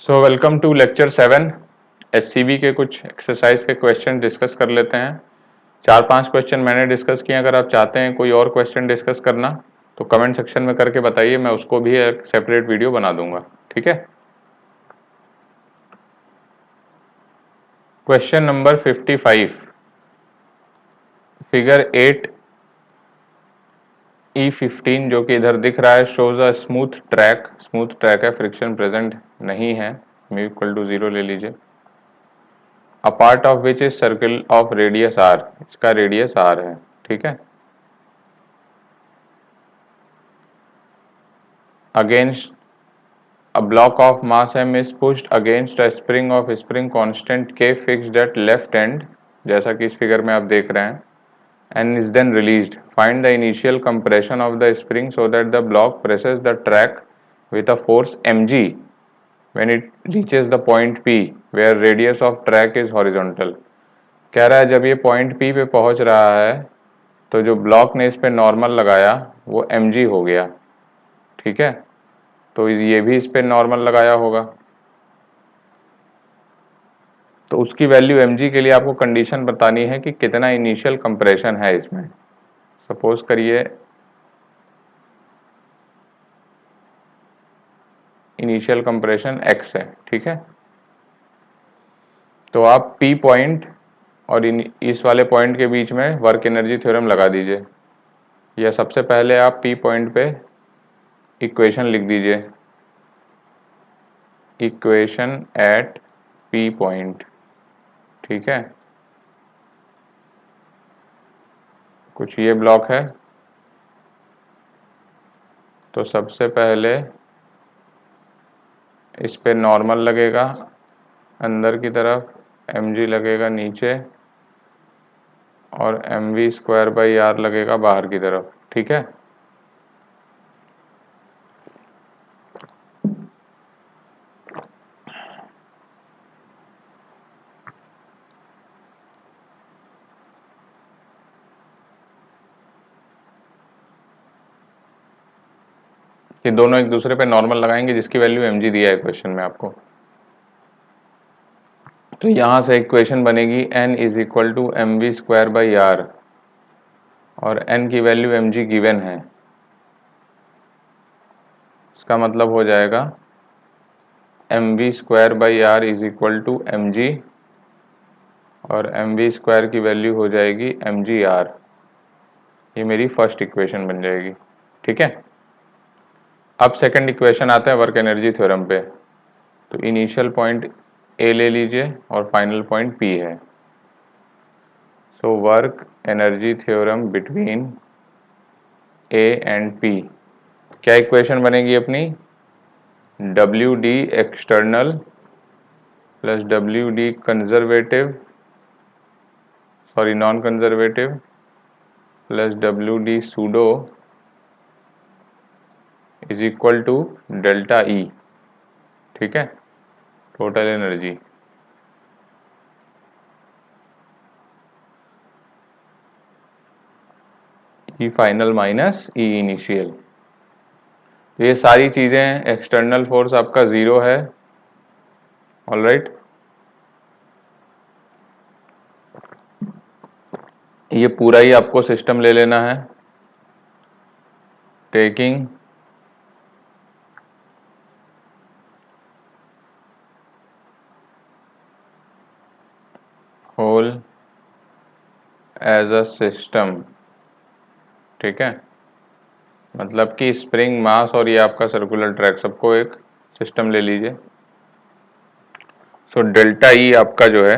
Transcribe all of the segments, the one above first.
Welcome to lecture 7। SCB के कुछ exercise के क्वेश्चन डिस्कस कर लेते हैं। 4-5 क्वेश्चन मैंने डिस्कस किए। अगर आप चाहते हैं कोई और क्वेश्चन डिस्कस करना तो कमेंट सेक्शन में करके बताइए, मैं उसको भी एक सेपरेट वीडियो बना दूंगा। ठीक है। क्वेश्चन नंबर 55, फिगर 8E15 जो कि इधर दिख रहा है, शोज अ स्मूथ ट्रैक है, फ्रिक्शन प्रेजेंट नहीं है, म्यू इक्वल टू 0 ले लीजिए। A part of which is circle of radius r, इसका रेडियस आर है। ठीक है। Against a block of mass m is pushed against a spring constant k fixed at left end, जैसा कि इस figure में आप देख रहे हैं, and is then released. Find the initial compression of the spring so that the block presses the track with a force mg when it reaches the point P where radius of track is horizontal. कह रहा है जब ये point P पे पहुंच रहा है तो जो ब्लॉक ने इस पे नॉर्मल लगाया वो mg हो गया। ठीक है, तो ये भी इस पे नॉर्मल लगाया होगा, तो उसकी वैल्यू mg के लिए आपको कंडीशन बतानी है कि कितना इनिशियल कंप्रेशन है इसमें। सपोज करिए इनिशियल कंप्रेशन x है। ठीक है, तो आप P पॉइंट और इस वाले पॉइंट के बीच में वर्क एनर्जी थ्योरम लगा दीजिए, या सबसे पहले आप P पॉइंट पे इक्वेशन लिख दीजिए, इक्वेशन एट P पॉइंट। ठीक है, कुछ ये ब्लॉक है, तो सबसे पहले इस पे नॉर्मल लगेगा अंदर की तरफ, mg लगेगा नीचे और mv² लगेगा बाहर की तरफ। ठीक है, ये दोनों एक दूसरे पे नॉर्मल लगाएंगे जिसकी वैल्यू mg दिया है क्वेश्चन में आपको। तो यहां से इक्वेशन बनेगी n is equal to mv²/r और n की वैल्यू mg गिवन है। इसका मतलब हो जाएगा mv²/r is equal to mg और mv² की वैल्यू हो जाएगी mgr। ये मेरी फर्स्ट इक्वेशन बन जाएगी। ठीक है, अब सेकंड इक्वेशन आता है वर्क एनर्जी थ्योरम पे। तो इनिशियल पॉइंट A ले लीजिए और फाइनल पॉइंट P है। So work energy theorem between A and P, क्या इक्वेशन बनेगी अपनी? WD external plus WD conservative, sorry non conservative, plus WD pseudo is equal to delta E। ठीक है, total energy. E final minus E initial. तो ये सारी चीजें, external force आपका 0 है। ऑलराइट, ये पूरा ही आपको सिस्टम ले लेना है, taking whole as a system. ठीक है, मतलब कि स्प्रिंग, मास और ये आपका सर्कुलर ट्रैक सबको एक सिस्टम ले लीजिए। सो डेल्टा ई आपका जो है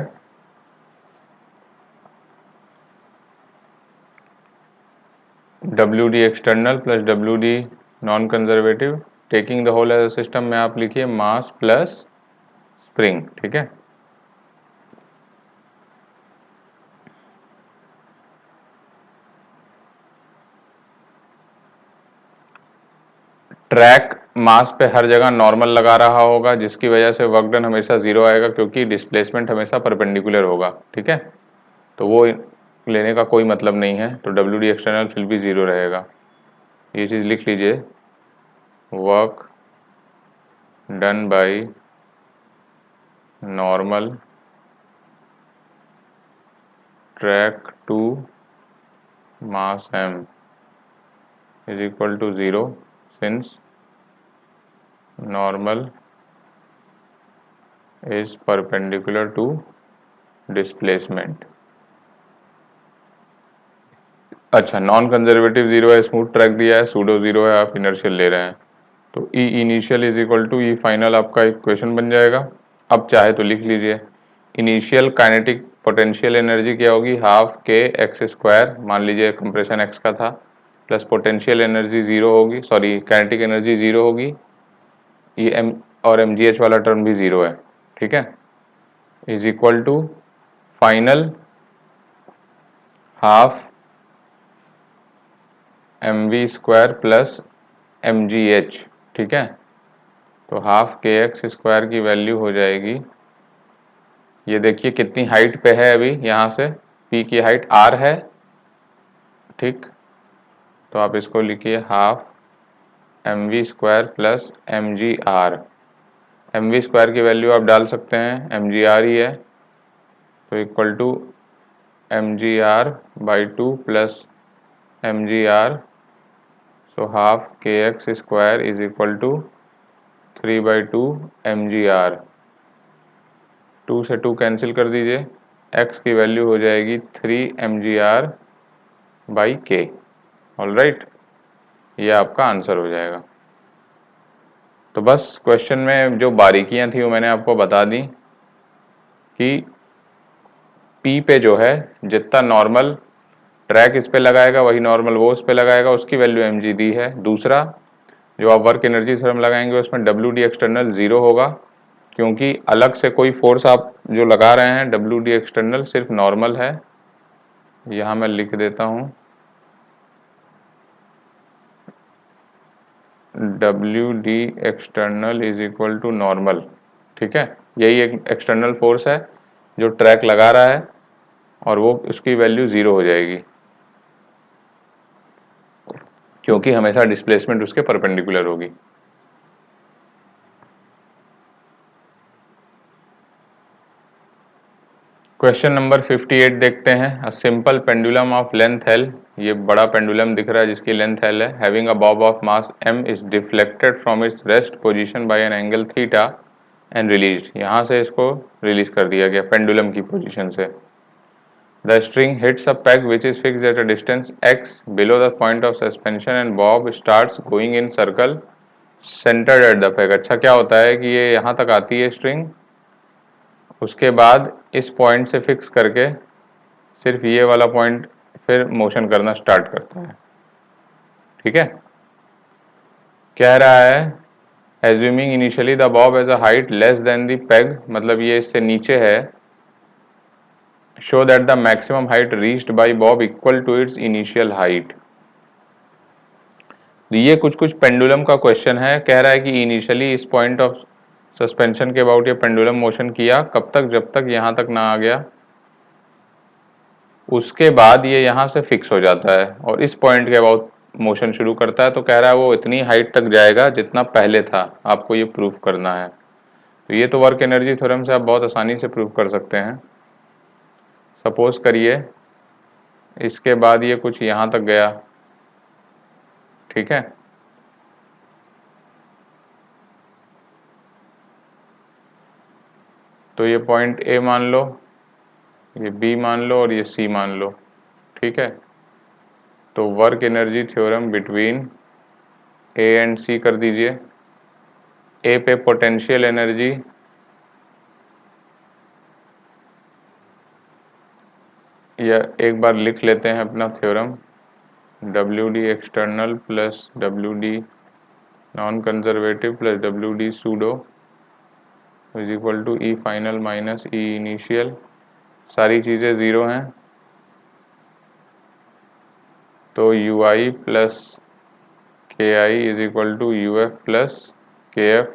WD external plus WD non conservative, taking the whole as a system में आप लिखिए मास प्लस स्प्रिंग। ठीक है, ट्रैक मास पे हर जगह नॉर्मल लगा रहा होगा जिसकी वजह से वर्क डन हमेशा 0 आएगा क्योंकि डिस्प्लेसमेंट हमेशा परपेंडिकुलर होगा। ठीक है, तो वो लेने का कोई मतलब नहीं है, तो WD एक्सटर्नल फिर भी 0 रहेगा। ये चीज़ लिख लीजिए, work done bye normal track to mass m is equal to 0 since normal is perpendicular to displacement। अच्छा, नॉन कंजर्वेटिव 0 है, स्मूथ ट्रैक दिया है, सूडो 0 है, आप इनर्शियल ले रहे हैं, तो E initial is equal to E final आपका इक्वेशन बन जाएगा। अब चाहे तो लिख लीजिए, इनिशियल काइनेटिक पोटेंशियल एनर्जी क्या होगी, हाफ के एक्स स्क्वायर, मान लीजिए कंप्रेशन एक्स का था, प्लस पोटेंशियल एनर्जी 0 होगी, सॉरी काइनेटिक एनर्जी 0 होगी, ये एम और एम जी एच वाला टर्म भी 0 है, ठीक है, is equal to final half M we square plus M g h, ठीक है, तो हाफ के एक्स स्क्वायर की वैल्यू हो जाएगी, ये देखिए कितनी हाइट पे है अभी, यहाँ से पी की हाइट आर है, ठीक, तो आप इसको लिखिए half M we square plus M G r, m we square की वैल्यू आप डाल सकते हैं, एम जी आर ही है, तो equal to M ji R by 2 plus M G R, so half के X square is equal to 3/2 M ji R, 2 से 2 कैंसिल कर दीजिए, x की वैल्यू हो जाएगी 3 एम जी आर बाई के। ऑल राइट, ये आपका आंसर हो जाएगा। तो बस क्वेश्चन में जो बारीकियां थी वो मैंने आपको बता दी कि P पे जो है जितना नॉर्मल ट्रैक इस पे लगाएगा वही नॉर्मल वो उस पे लगाएगा, उसकी वैल्यू mg दी है। दूसरा, जो आप वर्क एनर्जी थ्योरम लगाएंगे उसमें WD एक्सटर्नल 0 होगा, क्योंकि अलग से कोई फोर्स आप जो लगा रहे हैं, WD एक्सटर्नल सिर्फ नॉर्मल है, यहाँ मैं लिख देता हूँ WD external is equal to normal, ठीक है, यही एक एक्सटर्नल फोर्स है जो ट्रैक लगा रहा है और वो उसकी वैल्यू 0 हो जाएगी, क्योंकि हमेशा डिस्प्लेसमेंट उसके परपेंडिकुलर होगी। क्वेश्चन नंबर 58 देखते हैं। A simple pendulum of length L, ये बड़ा पेंडुलम दिख रहा है जिसकी लेंथ L है, having a Bob of mass m is deflected from its rest position by an angle theta and released, यहाँ से इसको रिलीज कर दिया गया पेंडुलम की पोजीशन से। The string hits a peg which is fixed at a distance x below the point of suspension and Bob starts going in circle centred at the peg. अच्छा, क्या होता है कि ये यहाँ तक आती है स्ट्रिंग, उसके बाद इस पॉइंट से फिक्स करके सिर्फ ये वाला पॉइंट फिर मोशन करना स्टार्ट करता है, ठीक है। कह रहा है assuming initially the bob as a height less than the peg, मतलब ये इससे नीचे है, show that the maximum height reached by bob equal to its initial height. ये कुछ कुछ पेंडुलम का क्वेश्चन है, कह रहा है कि इनिशियली इस पॉइंट ऑफ सस्पेंशन के अबाउट ये पेंडुलम मोशन किया, कब तक, जब तक यहाँ तक ना आ गया, उसके बाद ये यहाँ से फिक्स हो जाता है और इस पॉइंट के अबाउट मोशन शुरू करता है, तो कह रहा है वो इतनी हाइट तक जाएगा जितना पहले था, आपको ये प्रूफ करना है। तो ये तो वर्क एनर्जी थ्योरम से आप बहुत आसानी से प्रूफ कर सकते हैं। सपोज करिए इसके बाद ये कुछ यहाँ तक गया, ठीक है, तो ये पॉइंट ए मान लो, ये बी मान लो और ये सी मान लो, ठीक है, तो work energy theorem between A and C कर दीजिए। ए पे पोटेंशियल एनर्जी या एक बार लिख लेते हैं अपना theorem, WD external plus WD non conservative plus WD pseudo is equal to E final minus E initial, सारी चीज़ें ज़ीरो हैं, तो UI plus KI is equal to UF plus KF,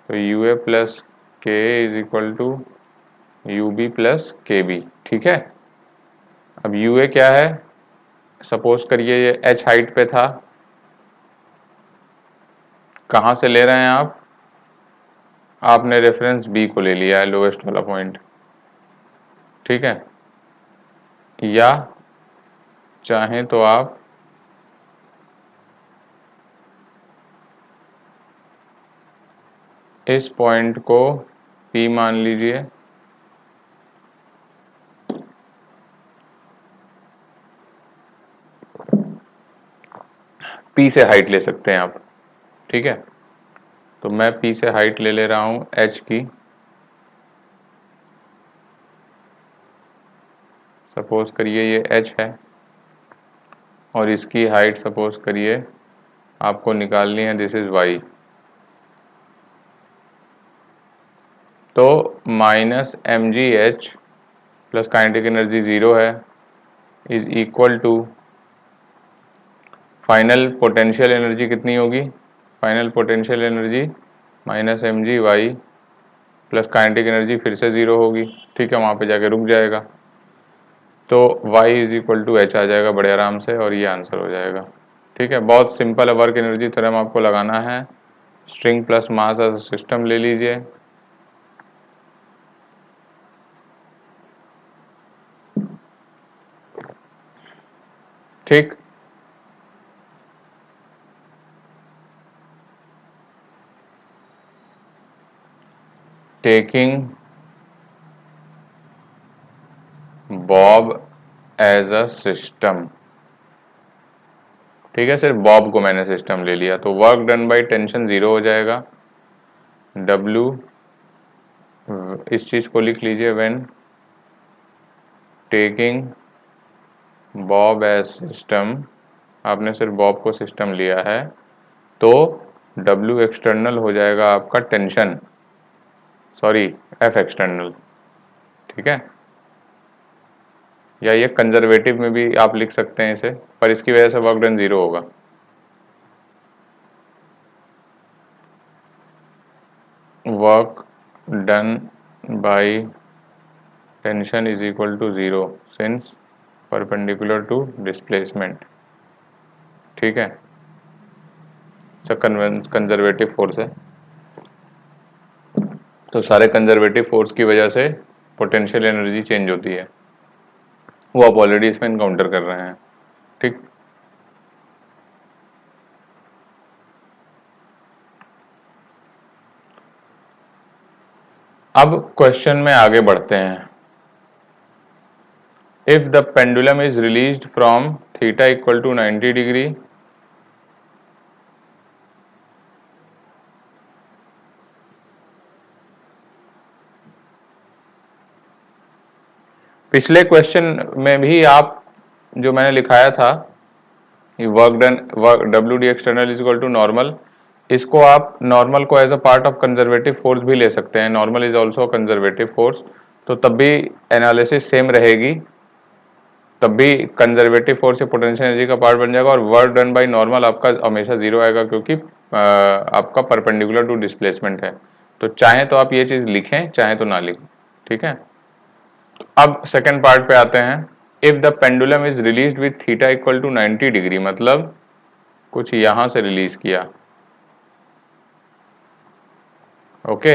तो UA plus KA is equal to UB plus KB, ठीक है। अब UA क्या है, सपोज करिए ये H हाइट पे था, कहाँ से ले रहे हैं आप, आपने रेफरेंस बी को ले लिया है, लोएस्ट वाला पॉइंट, ठीक है। या चाहें तो आप इस पॉइंट को पी मान लीजिए, पी से हाइट ले सकते हैं आप, ठीक है। तो मैं पी से हाइट ले रहा हूं एच की, सपोज करिए ये एच है, और इसकी हाइट सपोज करिए आपको निकालनी है, दिस इज वाई। तो minus m g h plus kinetic energy 0 है, is equal to final potential energy कितनी होगी, final potential energy minus m g y plus kinetic energy फिर से 0 होगी, ठीक है, वहाँ पे जाके रुक जाएगा। तो y is equal to H आ जाएगा बड़े आराम से, और ये आंसर हो जाएगा, ठीक है। बहुत सिंपल है, वर्क एनर्जी थ्योरम आपको लगाना है। String plus mass as system ले लीजिए, ठीक। Taking bob as a system, ठीक है, सिर्फ बॉब को मैंने सिस्टम ले लिया, तो वर्क डन बाय टेंशन 0 हो जाएगा। W, इस चीज को लिख लीजिए, when taking bob as system, आपने सिर्फ बॉब को सिस्टम लिया है, तो W एक्सटर्नल हो जाएगा आपका टेंशन, सॉरी F एक्सटर्नल, ठीक है। या ये कंजर्वेटिव में भी आप लिख सकते हैं इसे, पर इसकी वजह से वर्क डन 0 होगा। Work done by tension is equal to 0 since perpendicular to displacement, ठीक है। कंजर्वेटिव फोर्स है, तो सारे कंजर्वेटिव फोर्स की वजह से पोटेंशियल एनर्जी चेंज होती है, वो आप ऑलरेडी इसमें इनकाउंटर कर रहे हैं, ठीक। अब क्वेश्चन में आगे बढ़ते हैं। If the pendulum is released from theta equal to 90 degree, पिछले क्वेश्चन में भी आप जो मैंने लिखाया था, work done, work W D external is equal to normal, इसको आप नॉर्मल को as a part of conservative force भी ले सकते हैं, normal is also conservative force, तो तब भी एनालिसिस सेम रहेगी, तब भी कंजर्वेटिव फोर्स से पोटेंशियल एनर्जी का पार्ट बन जाएगा, और वर्क डन बाय नॉर्मल आपका हमेशा 0 आएगा, क्योंकि आपका परपेंडिकुलर टू डिस्प्लेसमेंट है। तो चाहे तो आप ये चीज लिखें, चाहे तो ना लिखें, ठीक है। अब सेकेंड पार्ट पे आते हैं। If the pendulum is released with theta equal to 90 degree, मतलब कुछ यहां से रिलीज किया, okay,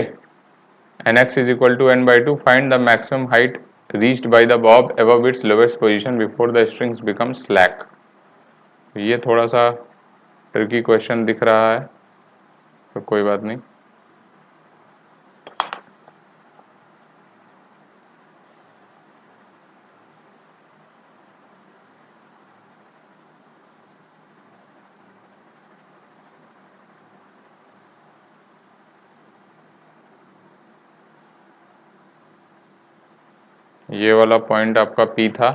and x is equal to n by two, find the maximum height reached by the bob above its lowest position before the strings become slack। ये थोड़ा सा tricky question दिख रहा है, तो कोई बात नहीं। ये वाला पॉइंट आपका पी था,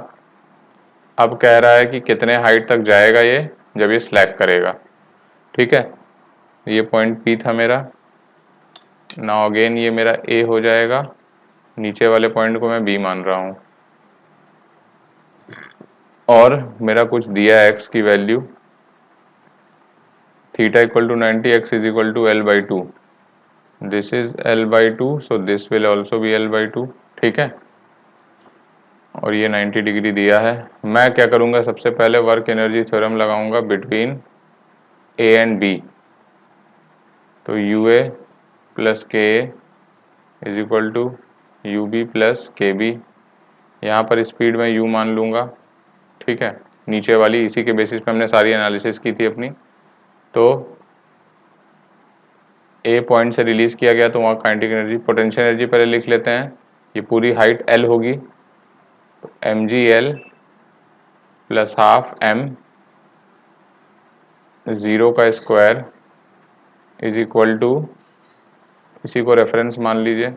अब कह रहा है कि कितने हाइट तक जाएगा ये जब ये स्लैक करेगा, ठीक है। ये पॉइंट पी था मेरा, नाउ अगेन ये मेरा ए हो जाएगा, नीचे वाले पॉइंट को मैं बी मान रहा हूं, और मेरा कुछ दिया है एक्स की value, theta equal to 90, x is equal to l by two, this is l by two, so this will also be l by two, ठीक है। और ये 90 डिग्री दिया है। मैं क्या करूंगा, सबसे पहले वर्क एनर्जी थ्योरम लगाऊंगा बिटवीन ए एंड बी, तो U A plus K is equal to U B plus K B. यहाँ पर स्पीड में u मान लूँगा, ठीक है, नीचे वाली, इसी के बेसिस पे हमने सारी एनालिसिस की थी अपनी। तो ए पॉइंट से रिलीज किया गया तो वहाँ काइनेटिक एनर्जी, पोटेंशियल एनर्जी पहले लिख लेते हैं। ये पूरी हाइट l होगी, तो mgl प्लस हाफ m 0 का स्क्वायर इज इक्वल टू, इसी को रेफरेंस मान लीजिए,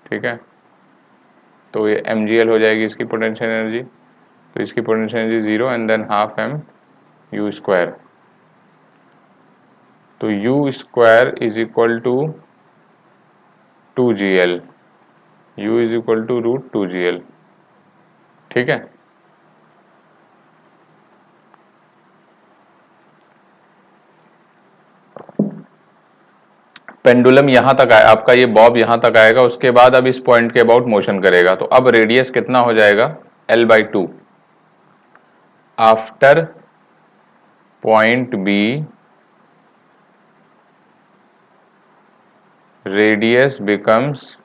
ठीक है। तो ये mgl हो जाएगी इसकी पोटेंशियल एनर्जी, तो इसकी potential energy 0 and then half m u square. तो u square is equal to 2gl, u is equal to root 2gl, ठीक है। पेंडुलम यहाँ तक आए, आपका ये बॉब यहाँ तक आएगा, उसके बाद अब इस पॉइंट के अबाउट मोशन करेगा। तो अब रेडियस कितना हो जाएगा, l/2। After point B radius becomes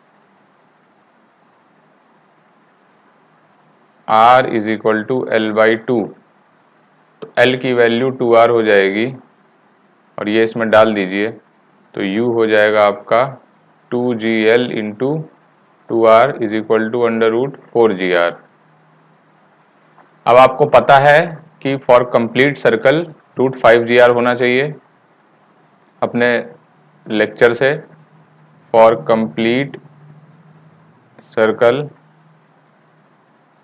r is equal to l/2। तो l की वैल्यू 2r हो जाएगी, और ये इसमें डाल दीजिए, तो u हो जाएगा आपका 2gl into 2r is equal to under root 4gr। अब आपको पता है कि for complete circle root 5gr होना चाहिए अपने लेक्चर से। For complete circle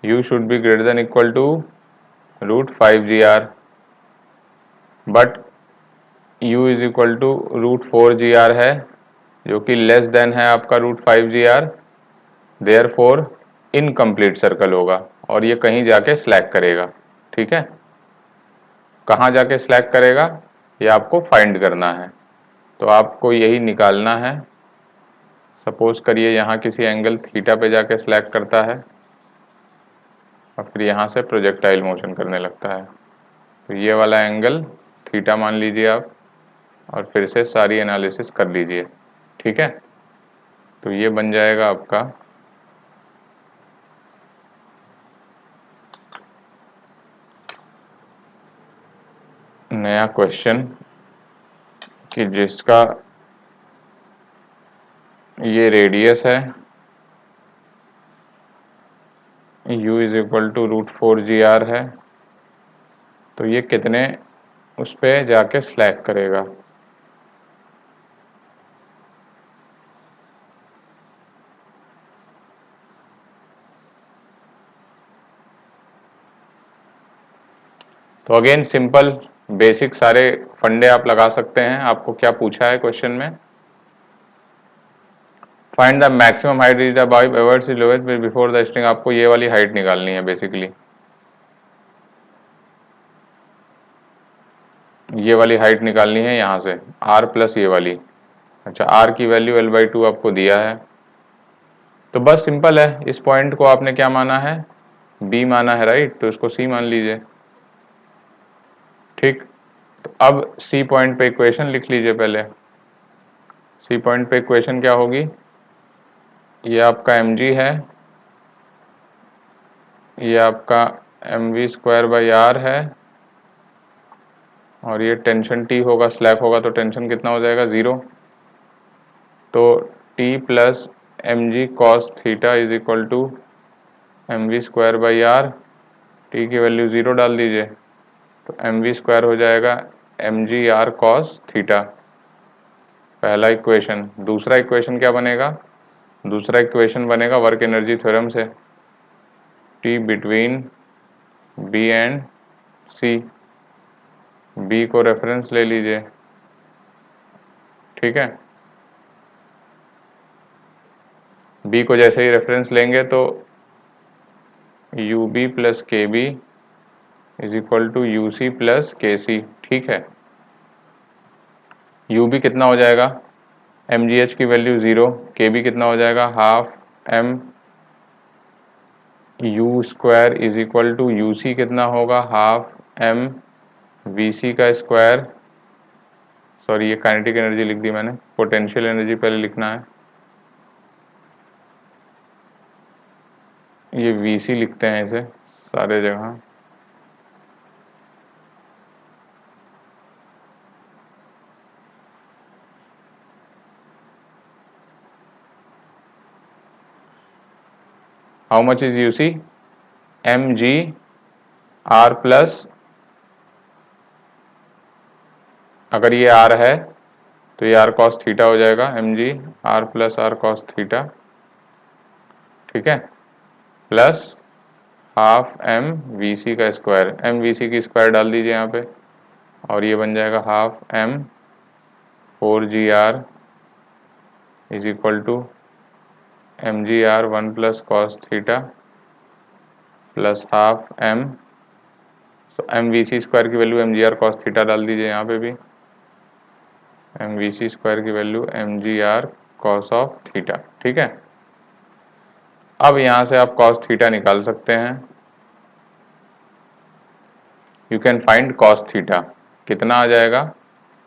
u should be greater than equal to root 5gr, but u is equal to root 4gr है, जो कि लेस देन है आपका root 5gr। Therefore incomplete circle होगा, और ये कहीं जाके स्लैक करेगा, ठीक है। कहाँ जाके स्लैक करेगा ये आपको फाइंड करना है, तो आपको यही निकालना है। सपोज करिए यहाँ किसी एंगल थीटा पे जाके स्लैक करता है, और फिर यहाँ से प्रोजेक्टाइल मोशन करने लगता है, तो ये वाला एंगल थीटा मान लीजिए आप, और फिर से सारी एनालिसिस कर लीजिए, ठीक है। तो ये बन जाएगा आपका नया क्वेश्चन, कि जिसका ये रेडियस है u is equal to root 4gr है, तो ये कितने उस पे जाके स्लैक करेगा। तो अगेन सिंपल बेसिक सारे फंडे आप लगा सकते हैं। आपको क्या पूछा है क्वेश्चन में, find the maximum height reached by averts lowest before the string. आपको ये वाली हाइट निकालनी है बेसिकली, ये वाली हाइट निकालनी है यहाँ से r प्लस ये वाली। अच्छा, r की वैल्यू l/2 आपको दिया है, तो बस सिंपल है। इस पॉइंट को आपने क्या माना है, b माना है, राइट, तो इसको c मान लीजिए, ठीक। तो अब c पॉइंट पे इक्वेशन लिख लीजिए पहले। c पॉइंट पे इक्वेशन क्या होगी, ये आपका mg है, ये आपका mv स्क्वायर बाई r है, और ये टेंशन t होगा, स्लैक होगा, तो टेंशन कितना हो जाएगा, 0। तो t plus mg cos theta is equal to mv square by r, t की वैल्यू 0 डाल दीजिए, तो mv स्क्वायर हो जाएगा mg r कॉस थीटा, पहला इक्वेशन। दूसरा इक्वेशन क्या बनेगा, दूसरा इक्वेशन बनेगा वर्क एनर्जी थ्योरम से, t between b and c, b को रेफरेंस ले लीजिए, ठीक है। b को जैसे ही रेफरेंस लेंगे तो ub plus K B is equal to U C plus K C, ठीक है। ub कितना हो जाएगा, mgh की वैल्यू 0, kb कितना हो जाएगा, half m u square is equal to U C कितना होगा, हाफ m वी सी का स्क्वायर, सॉरी ये काइनेटिक एनर्जी लिख दी मैंने, पोटेंशियल एनर्जी पहले लिखना है। ये VC लिखते हैं इसे सारे जगह। How much is UC? mg r plus, अगर ये r है तो ये r cos थीटा हो जाएगा, mg r plus r cos theta, ठीक है, प्लस हाफ m VC का स्क्वायर, m VC की स्क्वायर डाल दीजिए यहाँ पे, और ये बन जाएगा half m 4gr is equal to mgr 1 plus cos theta plus half m, so m VC square की वैल्यू mgr cos थीटा डाल दीजिए यहाँ पे भी, m VC स्क्वायर की value mgr cos of theta, ठीक है। अब यहाँ से आप cos थीटा निकाल सकते हैं, you can find cos theta, कितना आ जाएगा,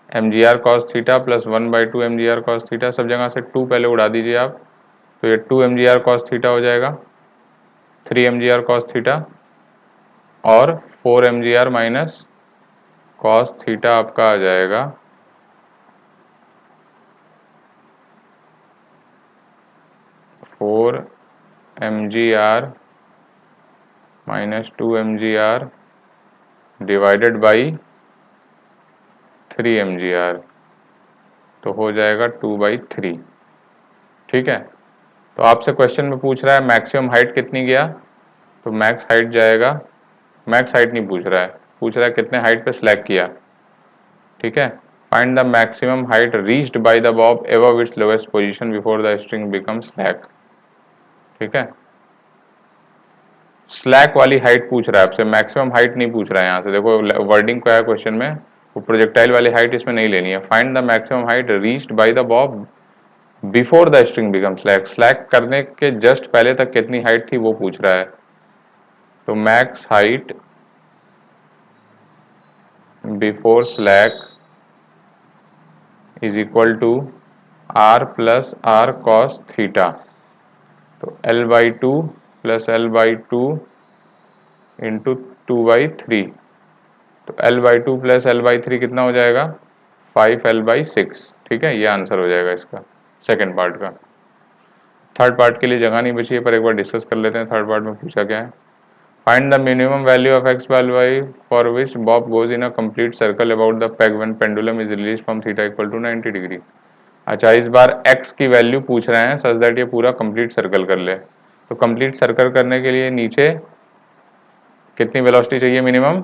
mgr cos theta plus 1/2 mgr cos theta, सब जगह से 2 पहले उड़ा दीजिए आप, तो ये 2 mgr cos थीटा हो जाएगा, 3 mgr cos थीटा और 4 mgr माइनस cos थीटा आपका आ जाएगा 4 mgr minus 2 mgr divided by 3 mgr, तो हो जाएगा 2/3, ठीक है। तो आपसे क्वेश्चन में पूछ रहा है मैक्सिमम हाइट कितनी गया, तो मैक्स हाइट जाएगा, मैक्स हाइट नहीं पूछ रहा है, पूछ रहा है कितने हाइट पे स्लैग किया, ठीक है। Find the maximum height reached by the Bob above it's lowest position before the string become slack, ठीक है। स्लैक वाली हाइट पूछ रहा है आपसे, मैक्सिमम हाइट नहीं पूछ रहा है यहाँ से, देखो वर्डिंग क्या है क्वेश्चन में, वो प्रोजेक्टाइल वाली हाइट इसमें नहीं लेनी है। Find the maximum height reached by the Bob before the string become slack, slack करने के जस्ट पहले तक कितनी हाइट थी वो पूछ रहा है, तो max height before slack is equal to r plus r cos theta, तो L/2 प्लस L/2 इंटू 2/3, तो L/2 प्लस L/3 कितना हो जाएगा, 5L/6, ठीक है, ये आंसर हो जाएगा इसका सेकेंड पार्ट का। थर्ड पार्ट के लिए जगह नहीं बची है, पर एक बार डिस्कस कर लेते हैं थर्ड पार्ट में पूछा क्या है। Find the minimum value of x by y for which bob goes in a complete circle about the peg when pendulum is release from theta equal to 90 degree. अच्छा, इस बार x की value पूछ रहे हैं सच दैट ये पूरा complete circle कर ले, तो कंप्लीट सर्कल करने के लिए नीचे कितनी वेलोसिटी चाहिए, मिनिमम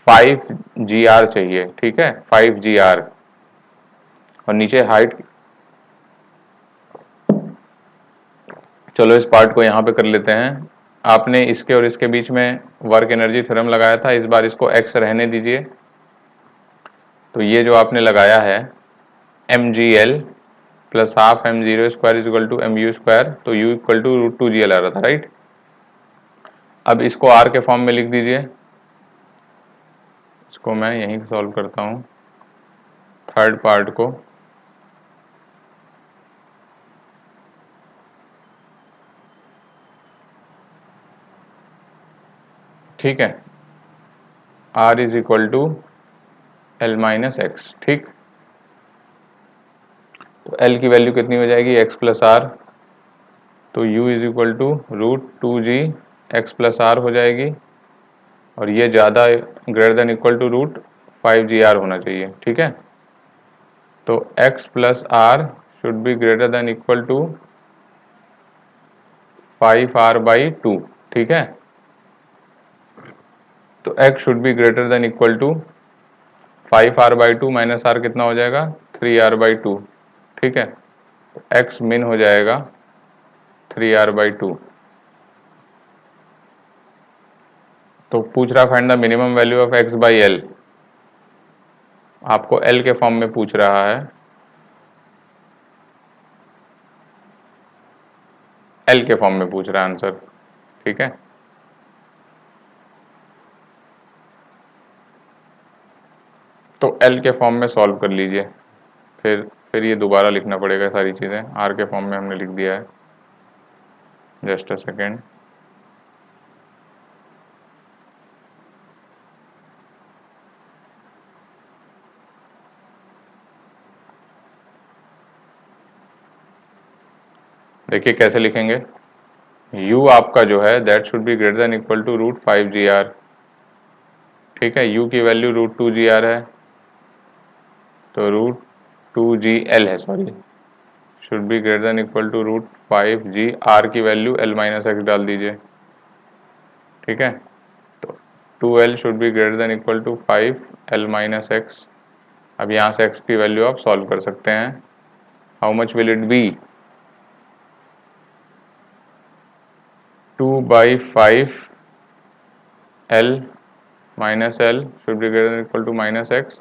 5gr चाहिए, ठीक है, 5gr, और नीचे हाइट, चलो इस पार्ट को यहाँ पे कर लेते हैं। आपने इसके और इसके बीच में वर्क एनर्जी थ्योरम लगाया था, इस बार इसको x रहने दीजिए, तो ये जो आपने लगाया है mgl plus half m0 square is equal to mu square, तो u इक्वल टू √2gl आ रहा था, राइट। अब इसको r के फॉर्म में लिख दीजिए, इसको मैं यहीं सॉल्व करता हूँ थर्ड पार्ट को, ठीक है, r is equal to L minus x, ठीक, तो L की वैल्यू कितनी हो जाएगी, x प्लस आर, तो u is equal to √2g x plus r हो जाएगी, और ये ज़्यादा greater than equal to √5gr होना चाहिए, ठीक है। तो x plus R should be greater than equal to 5r/2, ठीक है। तो x should be greater than equal to 5r/2 minus r कितना हो जाएगा, 3r/2, ठीक है, तो x मिन हो जाएगा 3r/2। तो पूछ रहा find the minimum value of x by L, आपको l के फॉर्म में पूछ रहा है, l के फॉर्म में पूछ रहा है आंसर, ठीक है। तो एल के फॉर्म में सॉल्व कर लीजिए, फिर ये दोबारा लिखना पड़ेगा सारी चीज़ें। आर के फॉर्म में हमने लिख दिया है, जस्ट अ सेकेंड। देखिए कैसे लिखेंगे, u आपका जो है that should be greater than equal to root 5 GR। ठीक है, u की वैल्यू रूट 2 GR है, तो रूट 2GL है, sorry, should be greater than equal to root 5G। r की वैल्यू l माइनस एक्स डाल दीजिए। ठीक है, तो 2l should be greater than equal to 5l minus X. अब यहाँ से x की वैल्यू आप सॉल्व कर सकते हैं। How much will it be, 2/5 l minus L should be greater than equal to minus X,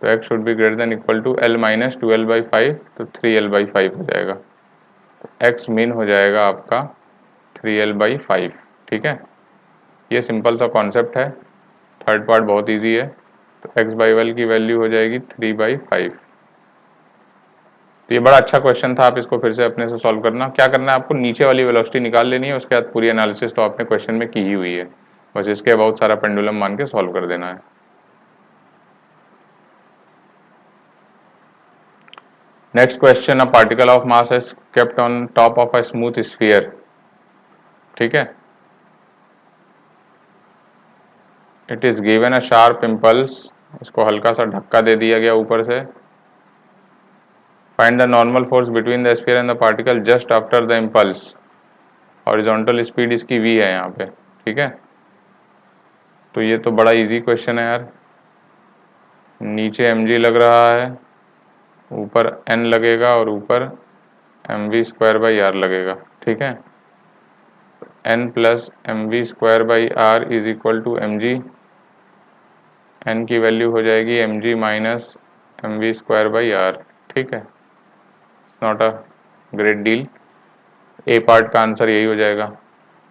तो x should be greater than equal to l minus 2l/5, तो 3l/5 हो जाएगा। x मीन हो जाएगा आपका 3l/5। ठीक है, ये सिंपल सा कॉन्सेप्ट है, थर्ड पार्ट बहुत इजी है। तो x/l की वैल्यू हो जाएगी 3/5। तो ये बड़ा अच्छा क्वेश्चन था, आप इसको फिर से अपने से सॉल्व करना। क्या करना है आपको, नीचे वाली वेलोसिटी निकाल लेनी है, उसके बाद पूरी एनालिसिस तो आपने क्वेश्चन में की ही हुई है, बस इसके बहुत सारा पेंडुलम मान के सॉल्व कर देना है। Next question, a particle of mass is kept on top of a smooth sphere. ठीक है, it is given a sharp impulse, इसको हल्का सा धक्का दे दिया गया ऊपर से। Find the normal force between the sphere and the particle just after the impulse. Horizontal speed इसकी v है यहाँ पे। ठीक है, तो ये तो बड़ा इजी क्वेश्चन है यार। नीचे mg लग रहा है, ऊपर n लगेगा और ऊपर mv²/r लगेगा। ठीक है, n plus mv²/r is equal to mg। n की वैल्यू हो जाएगी mg माइनस mv²/r। ठीक है, not a great deal, A part का आंसर यही हो जाएगा।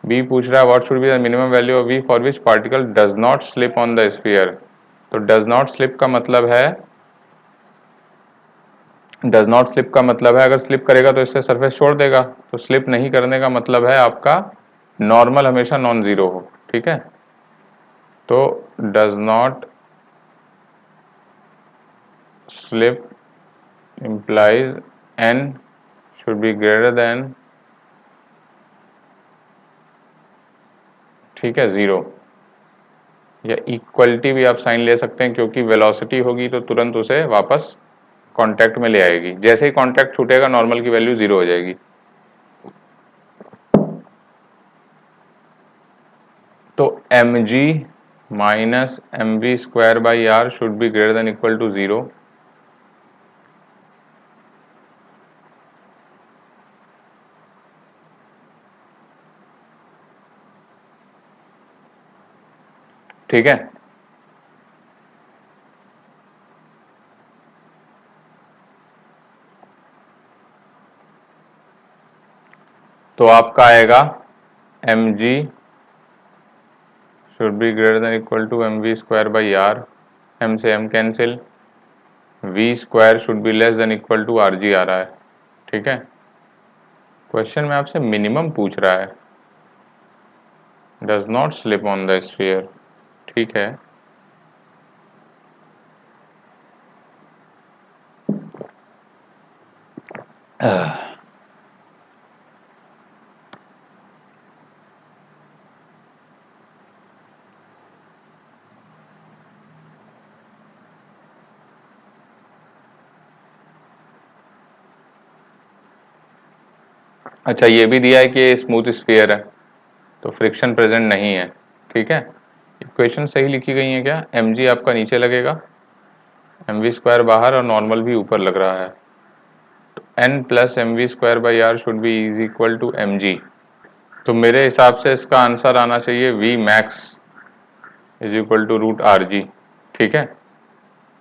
बी पूछ रहा है what should be the minimum value of V for which particle does not slip on the sphere. तो डज नॉट स्लिप का मतलब है, डज नॉट स्लिप का मतलब है अगर स्लिप करेगा तो इससे सरफेस छोड़ देगा, तो स्लिप नहीं करने का मतलब है आपका नॉर्मल हमेशा नॉन जीरो हो। ठीक है, तो does not slip implies n should be greater than, ठीक है, जीरो, या इक्वलिटी भी आप साइन ले सकते हैं, क्योंकि वेलोसिटी होगी तो तुरंत उसे वापस कांटेक्ट में ले आएगी। जैसे ही कांटेक्ट छूटेगा नॉर्मल की वैल्यू जीरो हो जाएगी। तो mg minus mv²/r should be greater than equal to zero. ठीक है, तो आपका आएगा mg should be greater than equal to mv²/r, m से m cancel, v² should be less than equal to rg आ रहा है। ठीक है, क्वेश्चन में आपसे मिनिमम पूछ रहा है, does not slip on the sphere. ठीक है, अच्छा ये भी दिया है कि स्मूथ स्फीयर है तो फ्रिक्शन प्रेजेंट नहीं है। ठीक है, इक्वेशन सही लिखी गई है क्या, mg आपका नीचे लगेगा, mv² बाहर और नॉर्मल भी ऊपर लग रहा है, तो n plus mv²/r should be is equal to mg। तो मेरे हिसाब से इसका आंसर आना चाहिए v max is equal to root R G. ठीक है,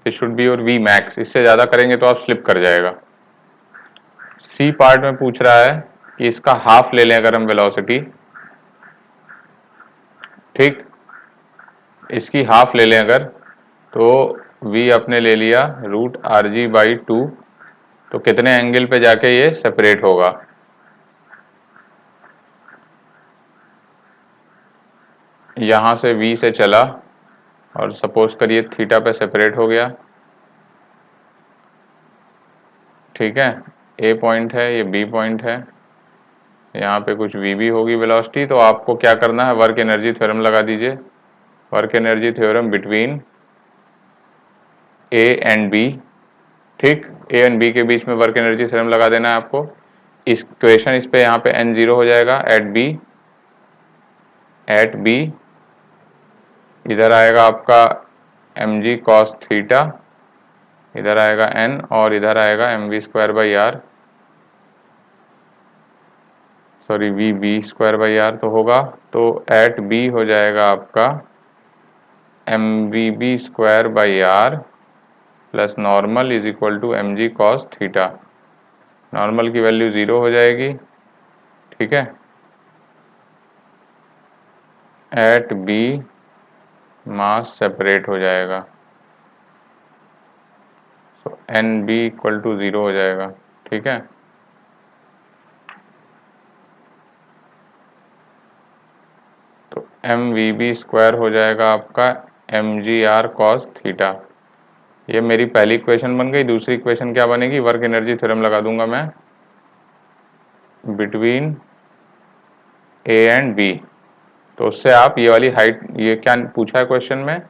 this should be your v max, इससे ज़्यादा करेंगे तो आप स्लिप कर जाएगा। सी पार्ट में पूछ रहा है कि इसका हाफ ले लें अगर हम वेलोसिटी, ठीक, इसकी हाफ ले लें अगर, तो V आपने ले लिया रूट आर जी बाई 2, तो कितने एंगल पे जाके ये सेपरेट होगा? यहाँ से V से चला और सपोज करिए थीटा पे सेपरेट हो गया, ठीक है। A पॉइंट है, ये B पॉइंट है, यहाँ पे कुछ V भी होगी वेलोसिटी। तो आपको क्या करना है, वर्क एनर्जी थ्योरम लगा दीजिए। Work energy theorem between A and B, ठीक। A एंड B के बीच में वर्क एनर्जी थ्योरम लगा देना है आपको। इस इक्वेशन इस पे यहाँ पे n जीरो हो जाएगा एट B इधर आएगा आपका mg cos थीटा, इधर आएगा n और इधर आएगा mv square by R, sorry vb square by R तो होगा। तो एट b हो जाएगा आपका mvb square by R plus normal is equal to mg cos theta. Normal की वैल्यू 0 हो जाएगी, ठीक है। एट b मास सेपरेट हो जाएगा, तो एन बी इक्वल टू 0 हो जाएगा, ठीक है। तो एम वी बी स्क्वायर हो जाएगा आपका एम जी आर कॉस थीटा। ये मेरी पहली इक्वेशन बन गई। दूसरी इक्वेशन क्या बनेगी, वर्क एनर्जी थ्योरम लगा दूंगा मैं बिटवीन ए एंड बी। तो उससे आप ये वाली हाइट, ये क्या पूछा है क्वेश्चन में,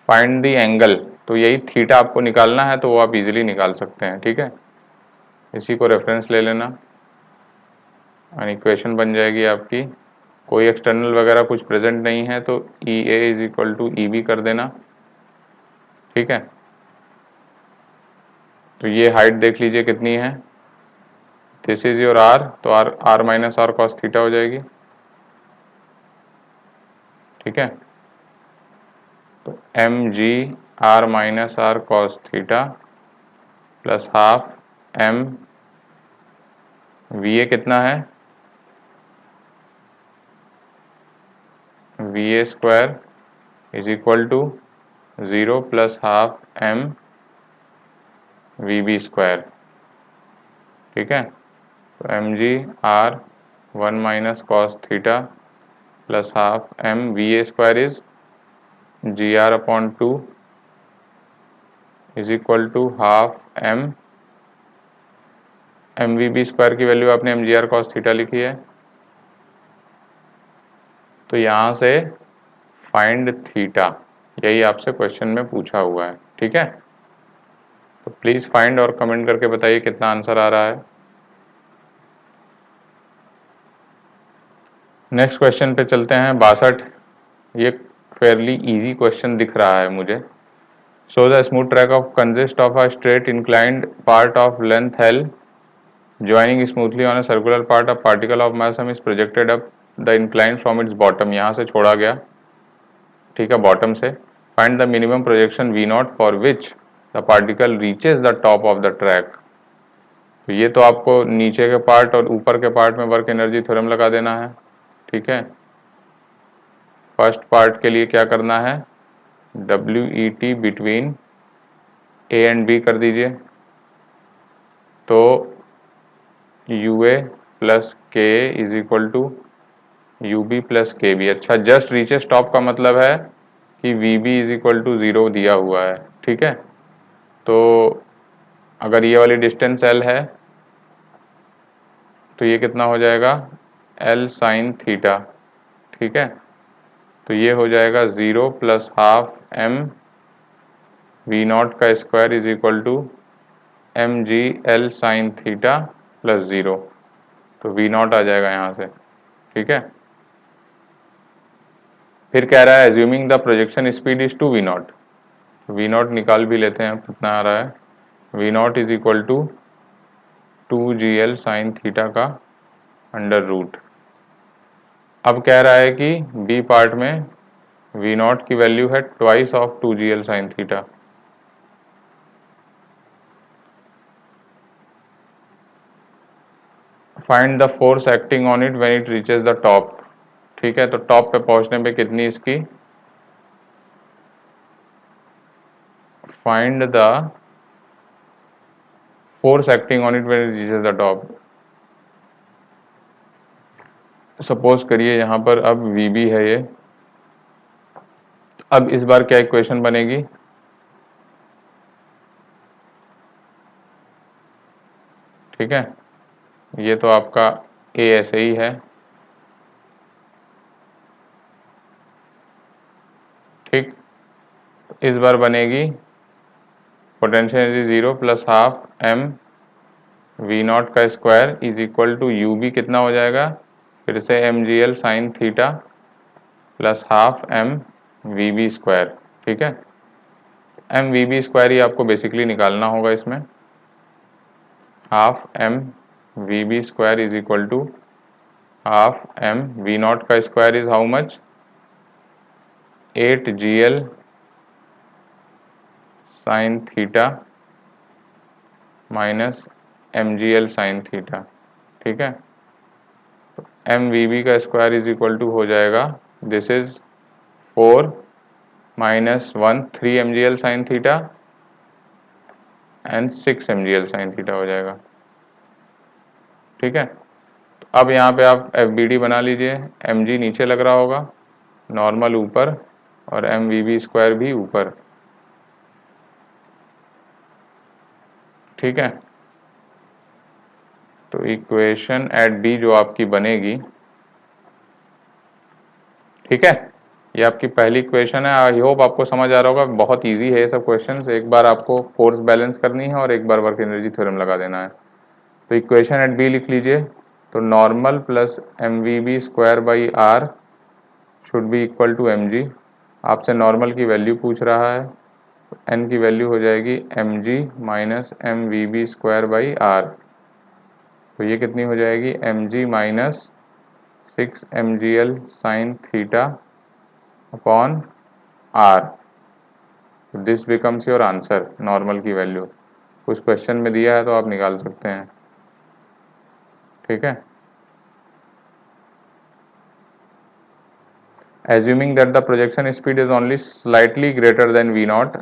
फाइंड दी एंगल, तो यही थीटा आपको निकालना है, तो वो आप इजीली निकाल सकते हैं, ठीक है। इसी को रेफरेंस ले लेना और इक्वेशन बन जाएगी आपकी। कोई एक्सटर्नल वगैरह कुछ प्रेजेंट नहीं है तो E A is equal to E B कर देना, ठीक है। तो ये हाइट देख लीजिए कितनी है, दिस इज योर आर, तो R R minus R cos theta हो जाएगी, ठीक है। तो M ji R minus R cos theta plus half M V A कितना है, V A square is equal to 0 plus half M V B square, ठीक है। तो M ji R 1 minus cos theta plus half M V A square is G R upon 2 is equal to half M M V B square की value आपने M जी R cos theta लिखी है। तो यहाँ से फाइंड थीटा, यही आपसे question में पूछा हुआ है, ठीक है। तो प्लीज़ फाइंड और कमेंट करके बताइए कितना आंसर आ रहा है। नेक्स्ट क्वेश्चन पे चलते हैं, 62। ये फेयरली इजी क्वेश्चन दिख रहा है मुझे। So the smooth track of consist of a straight inclined part of length L joining smoothly on a circular part, a particle of mass m is projected up the incline from its bottom। यहाँ से छोड़ा गया, ठीक है, bottom से। Find the minimum projection v not for which the particle reaches the top of the track. तो ये तो आपको नीचे के पार्ट और ऊपर के पार्ट में वर्क एनर्जी थ्योरम लगा देना है, ठीक है। फर्स्ट पार्ट के लिए क्या करना है, W E T between A and B कर दीजिए, तो U A plus K is equal to U B plus K B. अच्छा, जस्ट रीचेस टॉप का मतलब है कि V B is equal to 0 दिया हुआ है, ठीक है। तो अगर ये वाली डिस्टेंस एल है तो ये कितना हो जाएगा, एल साइन थीटा, ठीक है। तो ये हो जाएगा 0 plus half M V not का square is equal to M G L sine theta plus 0। तो वी नॉट आ जाएगा यहाँ से, ठीक है। फिर कह रहा है assuming the projection speed is two V naught. V naught निकाल भी लेते हैं कितना आ रहा है, V naught is equal to 2gl sine theta का अंडर रूट। अब कह रहा है कि बी पार्ट में वी नॉट की वैल्यू है twice of 2gl sine theta. Find the force acting on it when it reaches the top, ठीक है। तो टॉप पे पहुंचने पे कितनी इसकी find the force acting on it when it reaches the top. Suppose करिए यहाँ पर अब VB है ये। अब इस बार क्या इक्वेशन बनेगी, ठीक है, ये तो आपका A ऐसे ही है, ठीक। इस बार बनेगी potential energy 0 plus half M V0 का square is equal to UB कितना हो जाएगा, फिर से MGL sine theta plus half M VB square, ठीक है। M VB स्क्वायर ही आपको बेसिकली निकालना होगा इसमें। Half M VB square is equal to half M V0 का square is how much, 8GL sine theta minus MGL sine theta, ठीक है। M V B का स्क्वायर इज इक्वल टू हो जाएगा, this is 4 minus 1 3 MGL sine theta and 6 MGL sine theta हो जाएगा, ठीक है। तो अब यहाँ पे आप FBD बना लीजिए, MG नीचे लग रहा होगा, नॉर्मल ऊपर और MVB स्क्वायर भी ऊपर, ठीक है। तो इक्वेशन एट B जो आपकी बनेगी, ठीक है, ये आपकी पहली इक्वेशन है। आई होप आपको समझ आ रहा होगा, बहुत इजी है ये सब क्वेश्चंस। एक बार आपको फोर्स बैलेंस करनी है और एक बार वर्क एनर्जी थ्योरम लगा देना है। तो इक्वेशन एट बी लिख लीजिए, तो normal plus MVB square by R should be equal to MG। आपसे नॉर्मल की वैल्यू पूछ रहा है, तो N की वैल्यू हो जाएगी MG minus MVB square by R। तो ये कितनी हो जाएगी, MG minus 6 MGL sine theta upon R। This becomes your answer, normal की वैल्यू कुछ क्वेश्चन में दिया है तो आप निकाल सकते हैं, ठीक है। Assuming that the projection speed is only slightly greater than V0,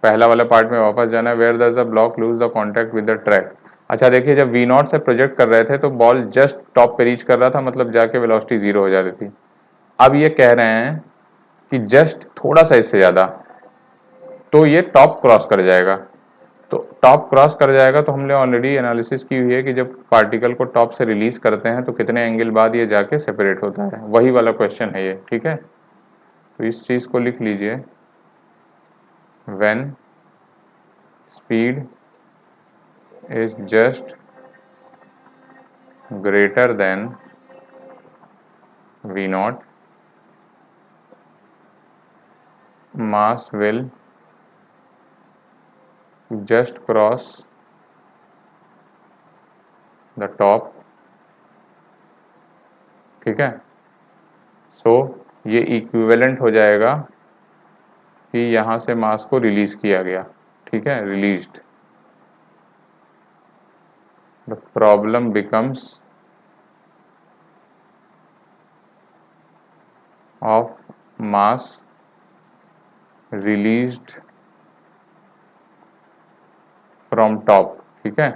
पहला वाला पार्ट में वापस जाना है, where does the block lose the contact with the track. अच्छा देखिए, जब V0 से प्रोजेक्ट कर रहे थे तो बॉल जस्ट टॉप पे रीच कर रहा था, मतलब जाके वेलोसिटी 0 हो जा रही थी। अब ये कह रहे हैं कि जस्ट थोड़ा सा इससे ज़्यादा, तो ये टॉप क्रॉस कर जाएगा। तो टॉप क्रॉस कर जाएगा तो हमने ऑलरेडी एनालिसिस की हुई है कि जब पार्टिकल को टॉप से रिलीज करते हैं तो कितने एंगल बाद ये जाके सेपरेट होता है, वही वाला क्वेश्चन है ये, ठीक है। तो इस चीज को लिख लीजिए, when speed is just greater than V0, mass will just cross the top, ठीक है। सो ये इक्विवेलेंट हो जाएगा कि यहाँ से मास को रिलीज किया गया, ठीक है, released. The problem becomes of mass released from top, ठीक है।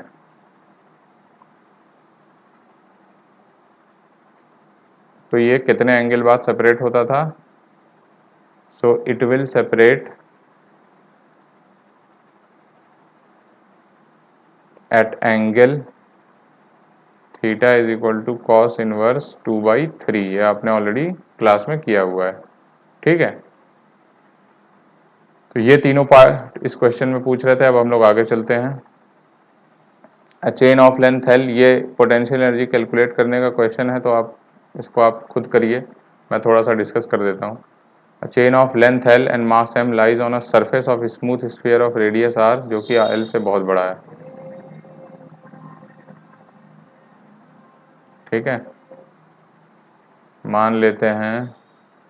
तो ये कितने एंगल बाद सेपरेट होता था, so it will separate at angle theta is equal to cos inverse 2/3, ये आपने ऑलरेडी क्लास में किया हुआ है, ठीक है। तो ये तीनों पार्ट इस क्वेश्चन में पूछ रहे थे। अब हम लोग आगे चलते हैं। चेन ऑफ लेंथ एल, ये पोटेंशियल एनर्जी कैलकुलेट करने का क्वेश्चन है, तो आप इसको आप खुद करिए, मैं थोड़ा सा डिस्कस कर देता हूँ। A chain of length L and mass M lies on a surface of a smooth sphere of radius R, जो कि L से बहुत बड़ा है, ठीक है। मान लेते हैं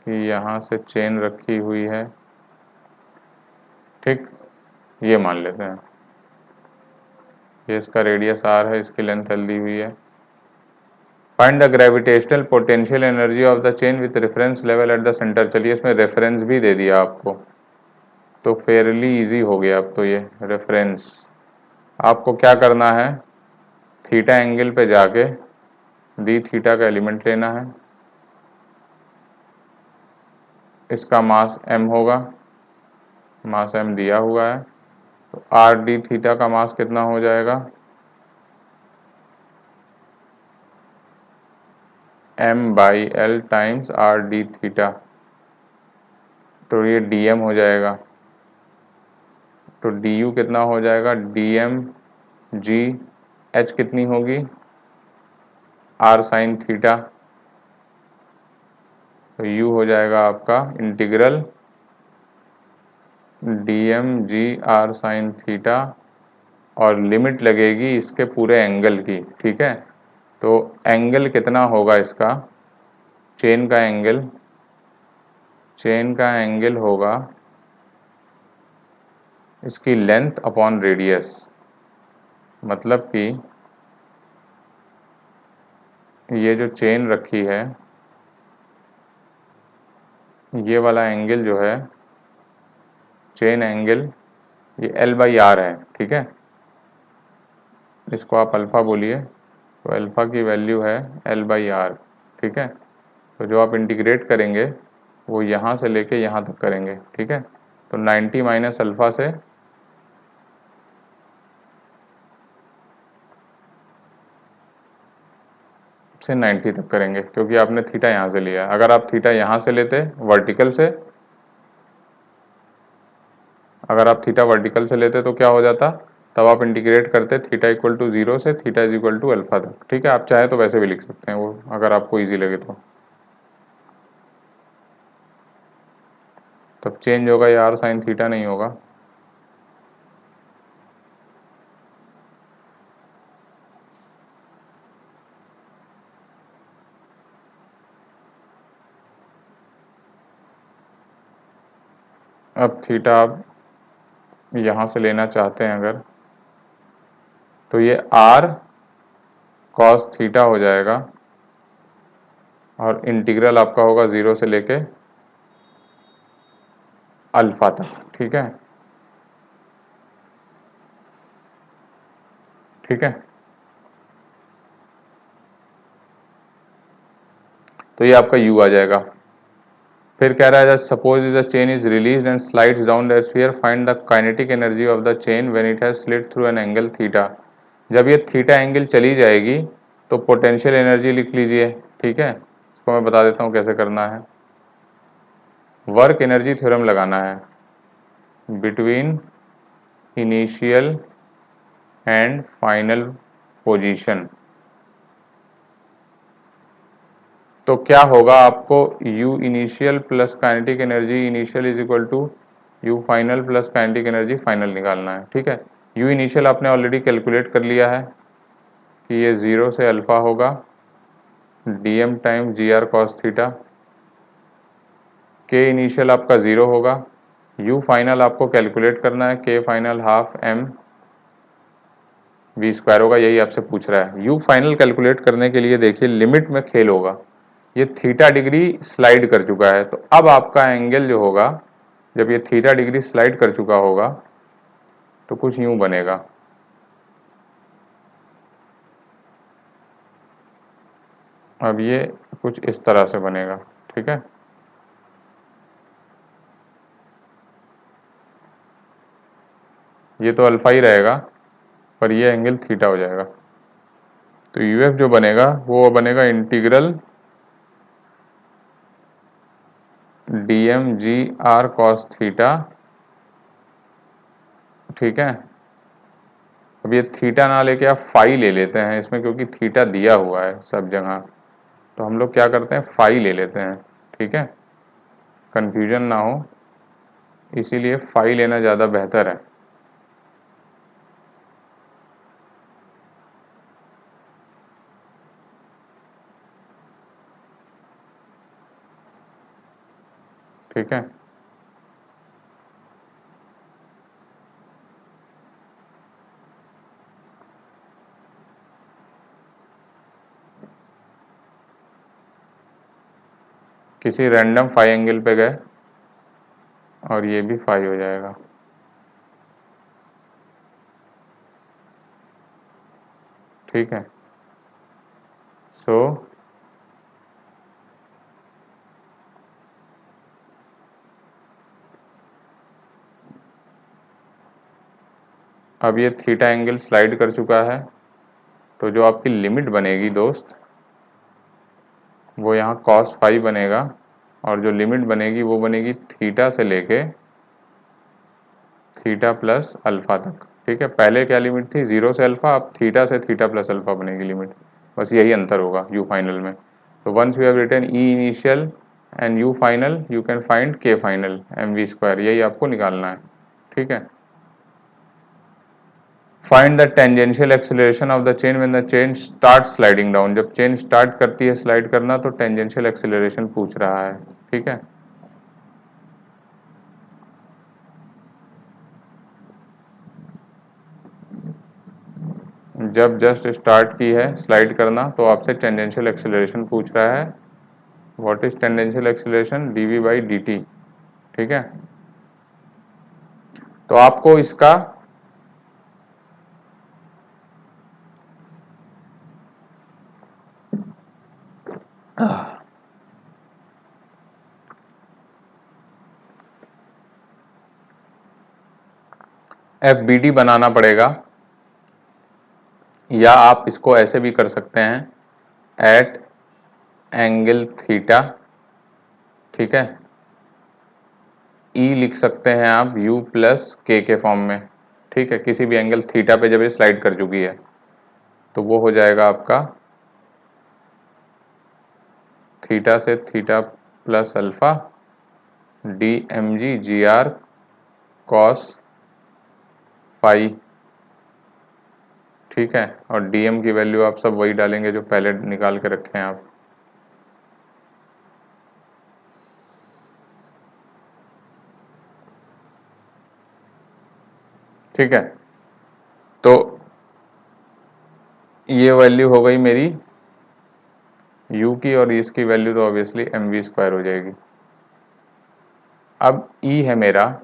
कि यहाँ से चेन रखी हुई है, ठीक, ये मान लेते हैं, ये इसका रेडियस R है, इसकी लेंथ L दी हुई है। Find the gravitational potential energy of the chain with reference level at the centre. चलिए इसमें रेफरेंस भी दे दिया आपको, तो फेयरली इजी हो गया अब तो ये रेफरेंस। आपको क्या करना है, थीटा एंगल पे जाके दी थीटा का एलिमेंट लेना है, इसका मास m होगा, मास m दिया हुआ है, तो आर डी थीटा का मास कितना हो जाएगा, m/l times are D theta, तो ये dm हो जाएगा। तो du कितना हो जाएगा, dm g, h कितनी होगी, r साइन थीटा, तो u हो जाएगा आपका integral dm g r sine theta, और लिमिट लगेगी इसके पूरे एंगल की, ठीक है। तो एंगल कितना होगा इसका, चेन का एंगल होगा इसकी लेंथ अपॉन रेडियस, मतलब कि ये जो चेन रखी है, ये वाला एंगल जो है चेन एंगल, ये l/r है, ठीक है। इसको आप अल्फ़ा बोलिए, तो अल्फ़ा की वैल्यू है l/r, ठीक है। तो जो आप इंटीग्रेट करेंगे वो यहाँ से लेके यहाँ तक करेंगे, ठीक है। तो 90 माइनस अल्फ़ा से 90 तक करेंगे, क्योंकि आपने थीटा यहाँ से लिया। अगर आप थीटा यहाँ से लेते वर्टिकल से, अगर आप थीटा वर्टिकल से लेते तो क्या हो जाता, तब आप इंटीग्रेट करते थीटा इक्वल टू 0 से theta is equal to alpha तक, ठीक है। आप चाहे तो वैसे भी लिख सकते हैं वो, अगर आपको इजी लगे तो। तब चेंज होगा, ये आर साइन थीटा नहीं होगा। अब थीटा आप यहाँ से लेना चाहते हैं अगर, तो ये आर कॉस थीटा हो जाएगा, और इंटीग्रल आपका होगा 0 से लेके अल्फा तक, ठीक है, ठीक है। तो ये आपका u आ जाएगा। फिर कह रहा है suppose the chain is released and slides down the sphere, find the kinetic energy of the chain when it has slit through an angle theta. जब ये थीटा एंगल चली जाएगी तो पोटेंशियल एनर्जी लिख लीजिए, ठीक है। इसको मैं बता देता हूँ कैसे करना है। वर्क एनर्जी थ्योरम लगाना है between initial and final position. तो क्या होगा, आपको u initial plus kinetic energy initial is equal to u final plus kinetic energy final निकालना है, ठीक है। u इनिशियल आपने ऑलरेडी कैलकुलेट कर लिया है कि ये 0 से अल्फा होगा dm time G R cos theta, k initial आपका 0 होगा, u फाइनल आपको कैलकुलेट करना है, k final half m v square होगा, यही आपसे पूछ रहा है। u फाइनल कैलकुलेट करने के लिए देखिए लिमिट में खेल होगा, ये थीटा डिग्री स्लाइड कर चुका है, तो अब आपका एंगल जो होगा, जब ये थीटा डिग्री स्लाइड कर चुका होगा तो कुछ यूं बनेगा, अब ये कुछ इस तरह से बनेगा, ठीक है। ये तो अल्फा ही रहेगा, पर ये एंगल थीटा हो जाएगा। तो यूएफ जो बनेगा वो बनेगा integral DM G R cos theta, ठीक है। अब ये थीटा ना लेके आप फाई ले लेते हैं इसमें, क्योंकि थीटा दिया हुआ है सब जगह, तो हम लोग क्या करते हैं, फाई ले लेते हैं, ठीक है, कंफ्यूजन ना हो, इसीलिए फाई लेना ज़्यादा बेहतर है। ठीक है, किसी रैंडम फाई एंगल पे गए और ये भी 5 हो जाएगा। ठीक है, सो अब ये थीटा एंगल स्लाइड कर चुका है, तो जो आपकी लिमिट बनेगी दोस्त वो यहाँ cos फाई बनेगा, और जो लिमिट बनेगी वो बनेगी थीटा से लेके थीटा प्लस अल्फा तक। ठीक है, पहले क्या लिमिट थी 0 से अल्फा, अब थीटा से थीटा प्लस अल्फा बनेगी लिमिट। बस यही अंतर होगा यू फाइनल में। तो once you have written E initial and U final, you can find K final M we square, यही आपको निकालना है। ठीक है, find the tangential acceleration of the chain when the chain start sliding down. जब chain start करती है slide करना तो टेंजेंशियल एक्सेलरेशन पूछ रहा है। ठीक है, जब जस्ट स्टार्ट की है स्लाइड करना तो आपसे टेंजेंशियल एक्सेलरेशन पूछ रहा है। What is tangential acceleration? dv by dt। ठीक है, तो आपको इसका एफ बी डी बनाना पड़ेगा, या आप इसको ऐसे भी कर सकते हैं एट एंगल थीटा। ठीक है, ई लिख सकते हैं आप u प्लस के फॉर्म में। ठीक है, किसी भी एंगल थीटा पे जब ये स्लाइड कर चुकी है तो वो हो जाएगा आपका थीटा से theta plus alpha D M G G R cos phi. ठीक है, और dm की वैल्यू आप सब वही डालेंगे जो पहले निकाल के रखे हैं आप। ठीक है, तो ये वैल्यू हो गई मेरी u की, और इसकी वैल्यू तो ऑब्वियसली एम वी स्क्वायर हो जाएगी। अब E है मेरा,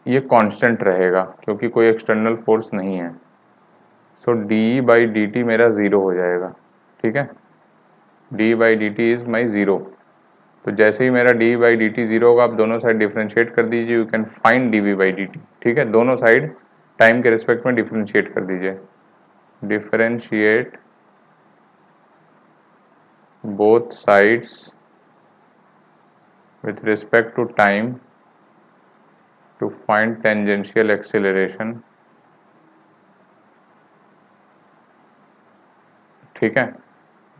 ये कांस्टेंट रहेगा क्योंकि कोई एक्सटर्नल फोर्स नहीं है, so D by D T मेरा ज़ीरो हो जाएगा। ठीक है, D by D T is my zero. तो जैसे ही मेरा D by D T zero होगा, आप दोनों साइड डिफ्रेंशिएट कर दीजिए, you can find D V by D T. ठीक है, दोनों साइड टाइम के रिस्पेक्ट में डिफ्रेंशिएट कर दीजिए। Differentiate both sides with respect to time to find tangential acceleration। ठीक है,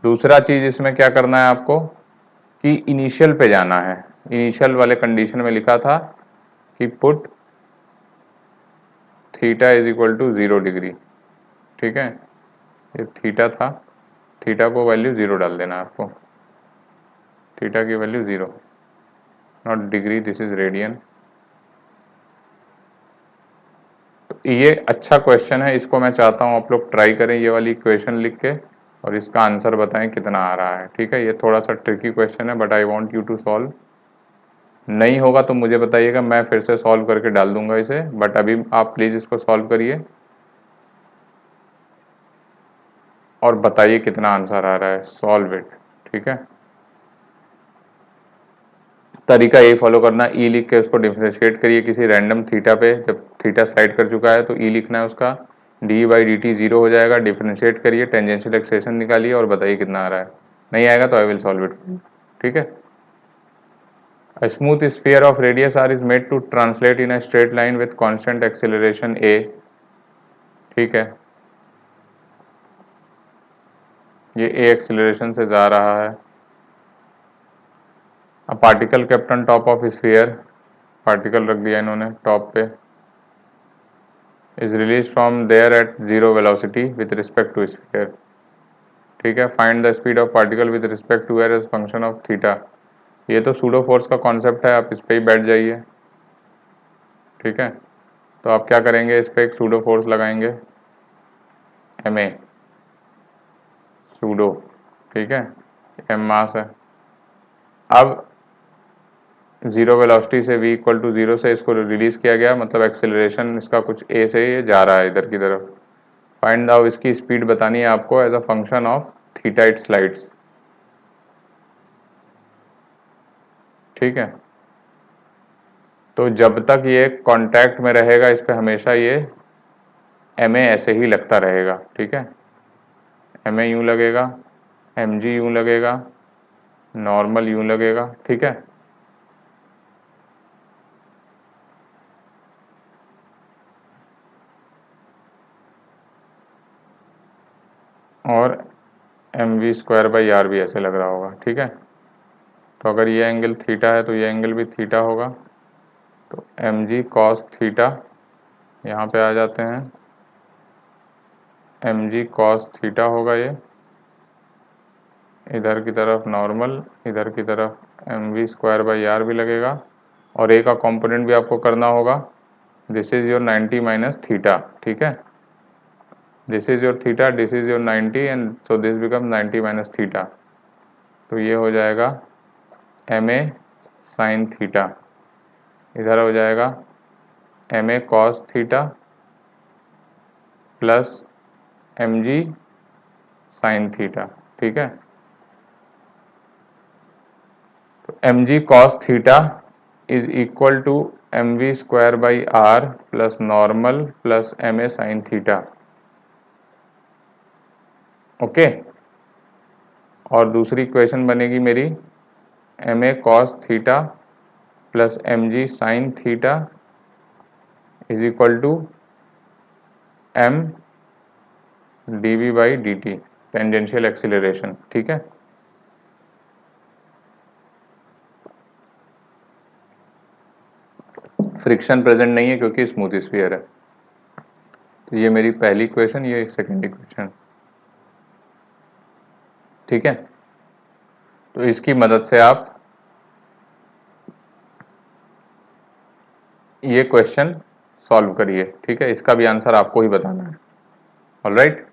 दूसरा चीज इसमें क्या करना है आपको कि इनिशियल पे जाना है। इनिशियल वाले कंडीशन में लिखा था कि put theta is equal to 0 degree. ठीक है, ये थीटा था, थीटा को वैल्यू 0 डाल देना है आपको, थीटा की value 0, not degree, this is radian. ये अच्छा क्वेश्चन है, इसको मैं चाहता हूँ आप लोग ट्राई करें ये वाली इक्वेशन लिख के और इसका आंसर बताएं कितना आ रहा है। ठीक है, ये थोड़ा सा ट्रिकी क्वेश्चन है but I want you to solve. नहीं होगा तो मुझे बताइएगा, मैं फिर से सॉल्व करके डाल दूंगा इसे, बट अभी आप प्लीज़ इसको सॉल्व करिए और बताइए कितना आंसर आ रहा है। Solve it. ठीक है, तरीका यही फॉलो करना, ई लिख के उसको डिफरेंशिएट करिए किसी रैंडम थीटा पे। जब थीटा स्लाइड कर चुका है तो ई लिखना है उसका, डी बाई डी टी 0 हो जाएगा, डिफरेंशिएट करिए, टेंजेंशियल एक्सेलरेशन निकालिए और बताइए कितना आ रहा है। नहीं आएगा तो आई विल सॉल्व इट। ठीक है, a smooth sphere of radius r is made to translate in a straight line with constant acceleration a। ठीक है, ये a एक्सेलरेशन से जा रहा है। अब particle kept on top of sphere, particle रख दिया इन्होंने टॉप पे, is release from there at 0 velocity with respect to sphere. ठीक है, find the speed of particle with respect to air as function of theta. ये तो pseudo force का concept है, आप इस पे ही बैठ जाइए। ठीक है, तो आप क्या करेंगे, इस पे एक सूडो फोर्स लगाएंगे, एम ए सूडो। ठीक है, एम मास है। अब जीरो वेलोसिटी से v इक्वल टू जीरो से इसको रिलीज किया गया, मतलब एक्सेलरेशन इसका कुछ a से ये जा रहा है इधर की तरफ। फाइंड आउट इसकी स्पीड बतानी है आपको as a function of theta it slides. ठीक है, तो जब तक ये कांटेक्ट में रहेगा इस पे हमेशा ये ma ऐसे ही लगता रहेगा। ठीक है, ma यूं लगेगा, mg यूं लगेगा, नॉर्मल यूं लगेगा। ठीक है, और M we square by R भी ऐसे लग रहा होगा। ठीक है, तो अगर ये एंगल थीटा है तो ये एंगल भी थीटा होगा, तो एम जी कॉस थीटा, यहाँ पे आ जाते हैं, एम जी कॉस थीटा होगा ये, इधर की तरफ नॉर्मल, इधर की तरफ M we square by R भी लगेगा, और ए का कंपोनेंट भी आपको करना होगा, this is your 90 minus theta. ठीक है, this is your theta, this is your 90 and so this become 90 minus theta, तो ये हो जाएगा एम ए साइन थीटा, इधर हो जाएगा M A cos theta plus M G sine theta. ठीक है, तो M G cos theta is equal to M we square by R plus normal plus M A sine theta. Okay, और दूसरी equation बनेगी मेरी M A cos theta plus M G sine theta is equal to M D V by D T, tangential acceleration. ठीक है, friction present नहीं है क्योंकि smooth sphere है। तो ये मेरी पहली इक्वेशन, ये सेकेंड इक्वेशन। ठीक है, तो इसकी मदद से आप ये क्वेश्चन सॉल्व करिए। ठीक है, इसका भी आंसर आपको ही बताना है। ऑलराइट,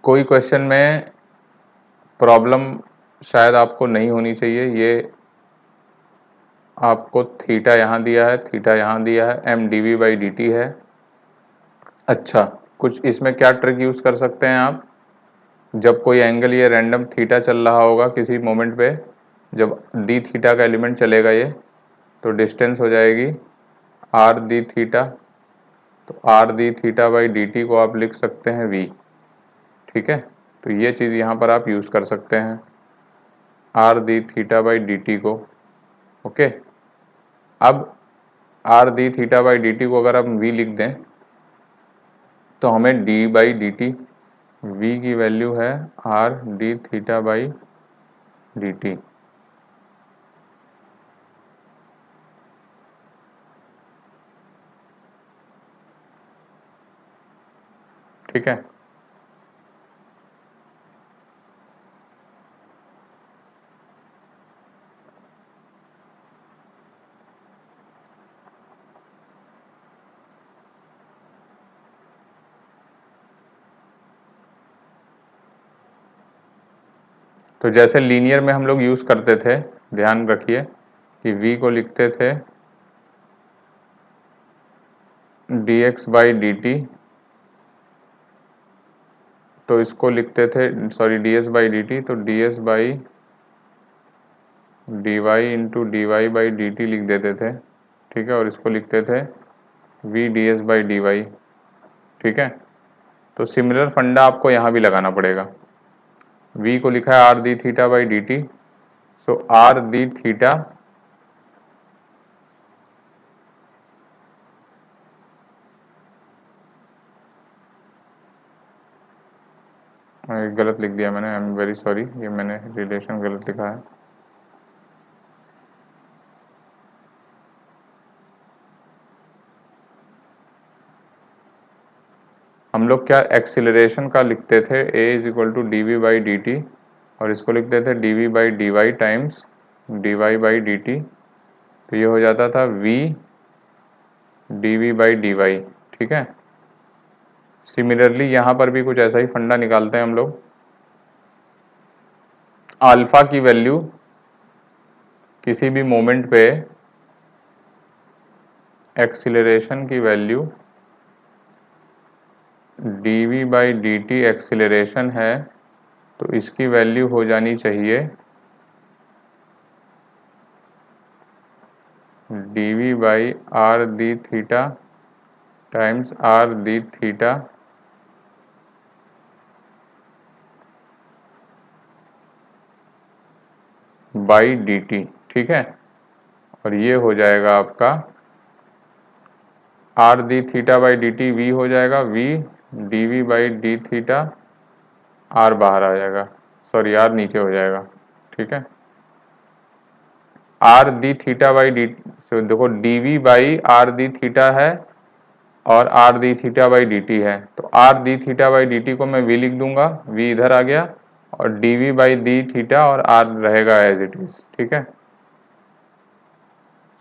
कोई क्वेश्चन में प्रॉब्लम शायद आपको नहीं होनी चाहिए। ये आपको थीटा यहाँ दिया है, थीटा यहाँ दिया है, M D V by D T है। अच्छा, कुछ इसमें क्या ट्रिक यूज़ कर सकते हैं आप, जब कोई एंगल ये रैंडम थीटा चल रहा होगा किसी मोमेंट पे, जब डी थीटा का एलिमेंट चलेगा ये, तो डिस्टेंस हो जाएगी आर डी थीटा, तो are D theta by D T को आप लिख सकते हैं वी। ठीक है, तो ये चीज़ यहाँ पर आप यूज़ कर सकते हैं, R D theta by D T को। ओके, अब R D theta by D T को अगर हम वी लिख दें तो हमें D by D T, V की वैल्यू है R D theta by D T. ठीक है, तो जैसे लीनियर में हम लोग यूज़ करते थे, ध्यान रखिए कि v को लिखते थे dx बाई डी टी, तो इसको लिखते थे, sorry ds by D T, तो ds by D Y into D Y by D T लिख देते थे। ठीक है, और इसको लिखते थे v ds by D Y. ठीक है, तो सिमिलर फंडा आपको यहाँ भी लगाना पड़ेगा। v को लिखा है R D theta by D T, so are D theta गलत लिख दिया मैंने, आई एम वेरी सॉरी, ये मैंने रिलेशन गलत लिखा है। हम लोग क्या एक्सिलरेशन का लिखते थे, a is equal to D V by D T, और इसको लिखते थे D V by D Y times D Y by D T, तो ये हो जाता था v D V by D Y. ठीक है, सिमिलरली यहाँ पर भी कुछ ऐसा ही फंडा निकालते हैं हम लोग। अल्फा की वैल्यू किसी भी मोमेंट पे एक्सीलरेशन की value dv by dt acceleration है तो इसकी वैल्यू हो जानी चाहिए dv by r the theta times r the theta by dt, ठीक है। और ये हो जाएगा आपका r the theta by dt v हो जाएगा v dv by d theta, r बाहर आ जाएगा, सॉरी r नीचे हो जाएगा, ठीक है। r the theta by D, देखो dv by r the theta है और r the theta by dt है, तो r the theta by dt को मैं v लिख दूंगा, v इधर आ गया और dv बाई डी थीटा और r रहेगा एज इट इज, ठीक है।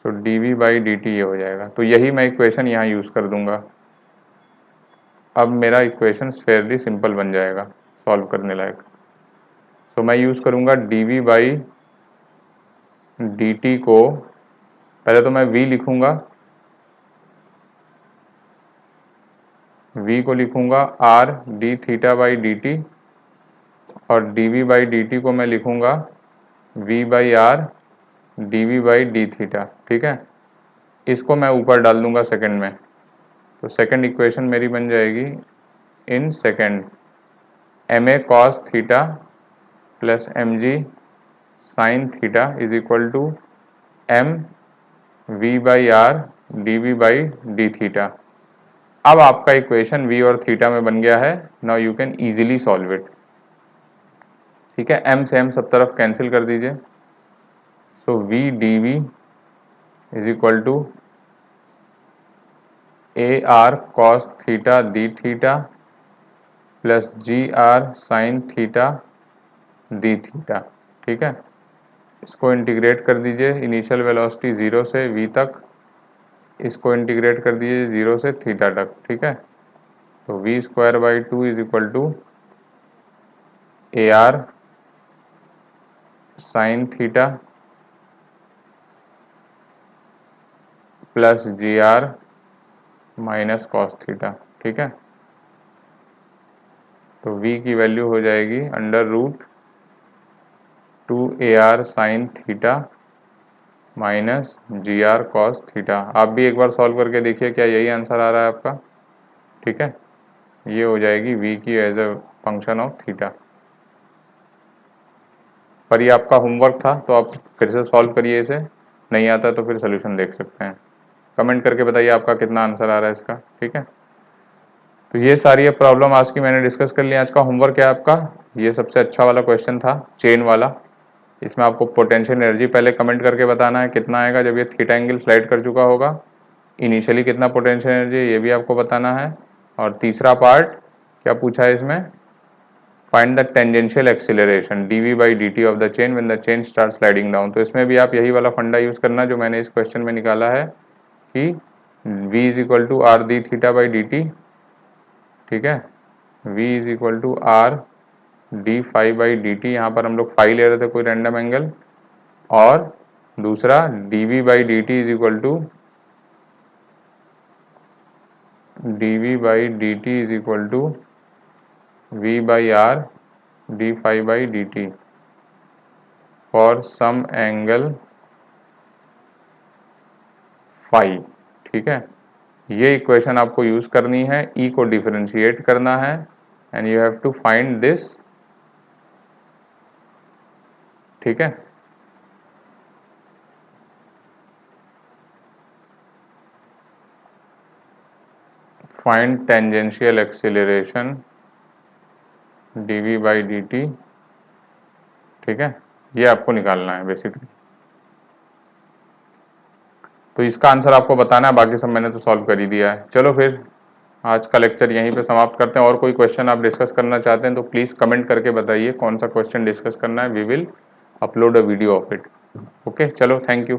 तो dv बाई dt ये हो जाएगा, तो यही मैं इक्वेशन यहाँ यूज कर दूंगा। अब मेरा इक्वेशन फेयरली सिंपल बन जाएगा, सॉल्व करने लायक। तो मैं यूज करूंगा dv बाई dt को, पहले तो मैं v लिखूंगा, v को लिखूंगा r D theta by dt और dv बाई dt को मैं लिखूंगा v by r dv by d theta, ठीक है। इसको मैं ऊपर डाल दूंगा सेकंड में, तो सेकंड इक्वेशन मेरी बन जाएगी in second ma cos theta plus mg sine theta is equal to m v by r dv by d theta. अब आपका इक्वेशन v और थीटा में बन गया है, now you can easily solve it, ठीक है। m से m सब तरफ कैंसिल कर दीजिए, so v dv is equal to AR cos theta d theta plus GR sine theta d theta, ठीक है। इसको इंटीग्रेट कर दीजिए, इनिशियल वेलोसिटी 0 से v तक, इसको इंटीग्रेट कर दीजिए 0 से थीटा तक, ठीक है। तो v square by 2 is equal to AR sine theta plus GR minus cos theta, ठीक है। तो v की वैल्यू हो जाएगी under root 2AR sine theta minus GR cos theta. आप भी एक बार सॉल्व करके देखिए क्या यही आंसर आ रहा है आपका, ठीक है। ये हो जाएगी v की as a function of theta. पर ये आपका होमवर्क था, तो आप फिर से सॉल्व करिए इसे, नहीं आता तो फिर सोल्यूशन देख सकते हैं। कमेंट करके बताइए आपका कितना आंसर आ रहा है इसका, ठीक है। तो ये सारी प्रॉब्लम आज की मैंने डिस्कस कर लिया। आज का होमवर्क क्या है आपका, ये सबसे अच्छा वाला क्वेश्चन था, चेन वाला। इसमें आपको पोटेंशियल एनर्जी पहले कमेंट करके बताना है कितना आएगा जब ये थीटा एंगल स्लाइड कर चुका होगा, इनिशियली कितना पोटेंशियल एनर्जी ये भी आपको बताना है। और तीसरा पार्ट क्या पूछा है इसमें, find the tangential acceleration dv by dt of the chain when the chain start sliding down. तो इसमें भी आप यही वाला फंडा यूज करना जो मैंने इस क्वेश्चन में निकाला है कि v is equal to r d theta by D T, ठीक है। v is equal to r d phi by D t, यहाँ पर हम लोग फाइव ले रहे थे कोई रैंडम एंगल, और दूसरा dv by D t is equal to dv by D t is equal to v by r d phi by D t for some angle phi, ठीक है। ये इक्वेशन आपको यूज करनी है, ई को डिफरेंशिएट करना है and you have to find this, ठीक है। Find tangential acceleration dv by D T, ठीक है। ये आपको निकालना है बेसिकली। तो इसका आंसर आपको बताना है, बाकी सब मैंने तो सॉल्व कर ही दिया है। चलो फिर आज का लेक्चर यहीं पे समाप्त करते हैं। और कोई क्वेश्चन आप डिस्कस करना चाहते हैं तो प्लीज़ कमेंट करके बताइए कौन सा क्वेश्चन डिस्कस करना है, we will upload a video of it. Okay, चलो थैंक यू।